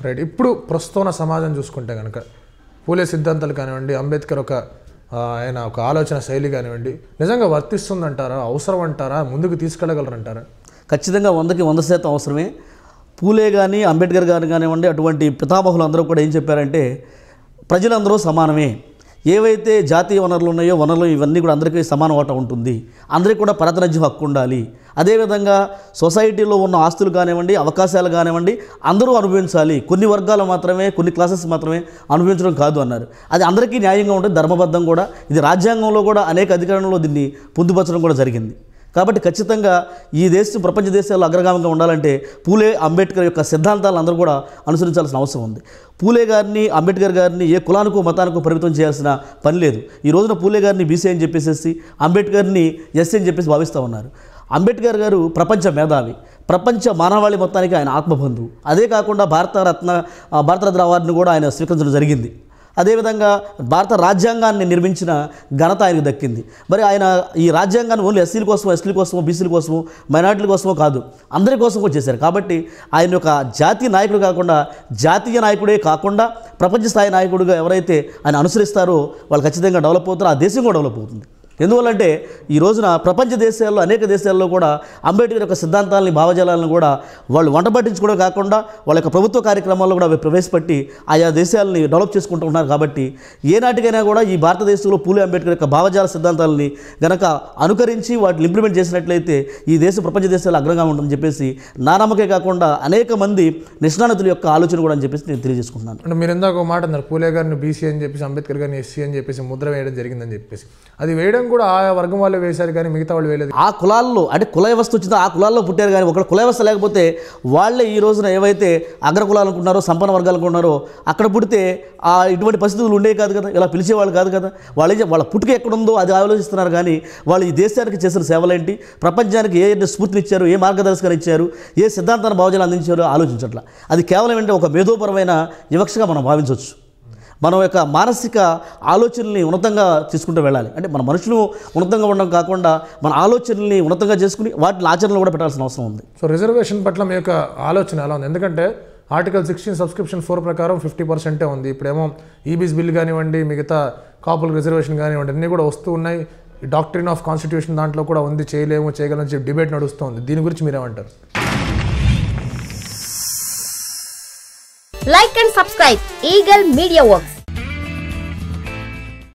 Right. ఇప్పుడు ప్రస్తుతం సమాజం చూసుకుంటే కనుక పూలే సిద్ధాంతాలు కానివ్వండి, అంబేద్కర్ ఆయన ఒక ఆలోచన శైలి కానివ్వండి నిజంగా వర్తిస్తుందంటారా, అవసరం అంటారా, ముందుకు తీసుకెళ్ళగలరంటారా? ఖచ్చితంగా 100కి 100% అవసరమే. పూలే కానీ అంబేద్కర్ గారు కానివ్వండి, అటువంటి పితామహులు అందరూ కూడా ఏం చెప్పారంటే ప్రజలందరూ సమానమే, ఏవైతే జాతీయ వనరులు ఉన్నాయో వనరులు ఇవన్నీ కూడా అందరికీ సమాన వాటా ఉంటుంది, అందరికీ కూడా ప్రాతినిధ్య హక్కు ఉండాలి, అదేవిధంగా సొసైటీలో ఉన్న ఆస్తులు కానివ్వండి, అవకాశాలు కానివ్వండి అందరూ అనుభవించాలి, కొన్ని వర్గాలు మాత్రమే, కొన్ని క్లాసెస్ మాత్రమే అనుభవించడం కాదు అన్నారు. అది అందరికీ న్యాయంగా ఉంటుంది, ధర్మబద్ధం కూడా. ఇది రాజ్యాంగంలో కూడా అనేక అధికారంలో దీన్ని పొందుపరచడం కూడా జరిగింది. కాబట్టి ఖచ్చితంగా ఈ దేశం ప్రపంచ దేశాల్లో అగ్రగామంగా ఉండాలంటే పూలే అంబేద్కర్ యొక్క సిద్ధాంతాలను అందరూ కూడా అనుసరించాల్సిన అవసరం ఉంది. పూలే గారిని అంబేద్కర్ గారిని ఏ కులానికో మతానికో పరిమితం చేయాల్సిన పని లేదు. ఈ రోజున పూలే గారిని బీసీ అని చెప్పేసి అంబేద్కర్ని ఎస్సీ అని చెప్పేసి భావిస్తూ ఉన్నారు. అంబేద్కర్ గారు ప్రపంచ మేధావి, ప్రపంచ మానవాళి మొత్తానికి ఆయన ఆత్మబంధువు. అదే కాకుండా భారతరత్న అవార్డును కూడా ఆయన స్వీకరించడం జరిగింది. అదేవిధంగా భారత రాజ్యాంగాన్ని నిర్మించిన ఘనత ఆయనకు దక్కింది. మరి ఆయన ఈ రాజ్యాంగాన్ని ఓన్లీ ఎస్సీల కోసమో బీసీల కోసమో మైనార్టీల కోసమో కాదు, అందరి కోసం కూడా చేశారు. కాబట్టి ఆయన ఒక జాతీయ నాయకుడు కాకుండా, జాతీయ నాయకుడే కాకుండా ప్రపంచ స్థాయి నాయకుడిగా ఎవరైతే ఆయన అనుసరిస్తారో వాళ్ళు ఖచ్చితంగా డెవలప్ అవుతారో, ఆ దేశం కూడా డెవలప్ అవుతుంది. ఎందువల్లంటే ఈ రోజున ప్రపంచ దేశాల్లో అనేక దేశాల్లో కూడా అంబేద్కర్ యొక్క సిద్ధాంతాలని, భావజాలాలను కూడా వాళ్ళు వంట పట్టించుకోవడం కాకుండా వాళ్ళ యొక్క ప్రభుత్వ కార్యక్రమాల్లో కూడా ప్రవేశపెట్టి ఆయా దేశాలని డెవలప్ చేసుకుంటూ ఉన్నారు. కాబట్టి ఏనాటికైనా కూడా ఈ భారతదేశంలో పూలే అంబేద్కర్ యొక్క భావజాల సిద్ధాంతాలని గనక అనుకరించి వాటిని ఇంప్లిమెంట్ చేసినట్లయితే ఈ దేశం ప్రపంచ దేశాలు అగ్రంగా ఉంటుందని చెప్పేసి నా నమ్మకే కాకుండా అనేక మంది నిష్ణాతుల యొక్క ఆలోచన కూడా అని చెప్పేసి నేను తెలియజేసుకుంటున్నాను. అంటే మీరు ఇందాక ఒక మాట అన్నారు, పూలే గారిని బీసీ అని చెప్పేసి అంబేద్కర్ గారిని ఎస్సీ అని చెప్పేసి ముద్ర వేయడం జరిగిందని చెప్పేసి. అది వేయడం కూడా ఆయా వర్గం వాళ్ళు వేశారు కానీ మిగతా వాళ్ళు వేయలేదు. ఆ కులాల్లో అంటే కుల వ్యవస్థ వచ్చిందో ఆ కులాల్లో పుట్టారు కానీ ఒకళ్ళు కుల వ్యవస్థ లేకపోతే వాళ్ళే ఈ రోజున ఏవైతే అగ్రకులాలు అనుకుంటున్నారో, సంపన్న వర్గాలు అనుకుంటున్నారో అక్కడ పుడితే ఇటువంటి పరిస్థితులు ఉండేవి కాదు కదా, ఇలా పిలిచేవాళ్ళు కాదు కదా. వాళ్ళ పుట్టుక ఎక్కడుందో అది ఆలోచిస్తున్నారు కానీ వాళ్ళు ఈ దేశానికి చేసిన సేవలేంటి, ప్రపంచానికి ఏ స్ఫూర్తినిచ్చారు, ఏ మార్గదర్శకాలు ఇచ్చారు, ఏ సిద్ధాంతాన్ని భావజాలు అందించారో ఆలోచించట్లా. అది కేవలం ఏంటంటే ఒక మేధోపరమైన వివక్షగా మనం భావించవచ్చు. మనం యొక్క మానసిక ఆలోచనల్ని ఉన్నతంగా తీసుకుంటూ వెళ్ళాలి. అంటే మన మనుషులు ఉన్నతంగా ఉండడం కాకుండా మన ఆలోచనల్ని ఉన్నతంగా చేసుకుని వాటిని ఆచరణలో కూడా పెట్టాల్సిన అవసరం ఉంది. సో రిజర్వేషన్ పట్ల మీ యొక్క ఆలోచన ఎలా ఉంది? ఎందుకంటే ఆర్టికల్ 16 సబ్స్క్రిప్షన్ 4 ప్రకారం 50% ఉంది. ఇప్పుడేమో ఈబీస్ బిల్ కానివ్వండి, మిగతా కాపుల రిజర్వేషన్ కానివ్వండి అన్నీ కూడా వస్తూ ఉన్నాయి. డాక్ట్రిన్ ఆఫ్ కాన్స్టిట్యూషన్ దాంట్లో కూడా ఉంది, చేయగలని చెప్పి డిబేట్ నడుస్తుంది. దీని గురించి మీరేమంటారు? Like and subscribe Eagle Media Works.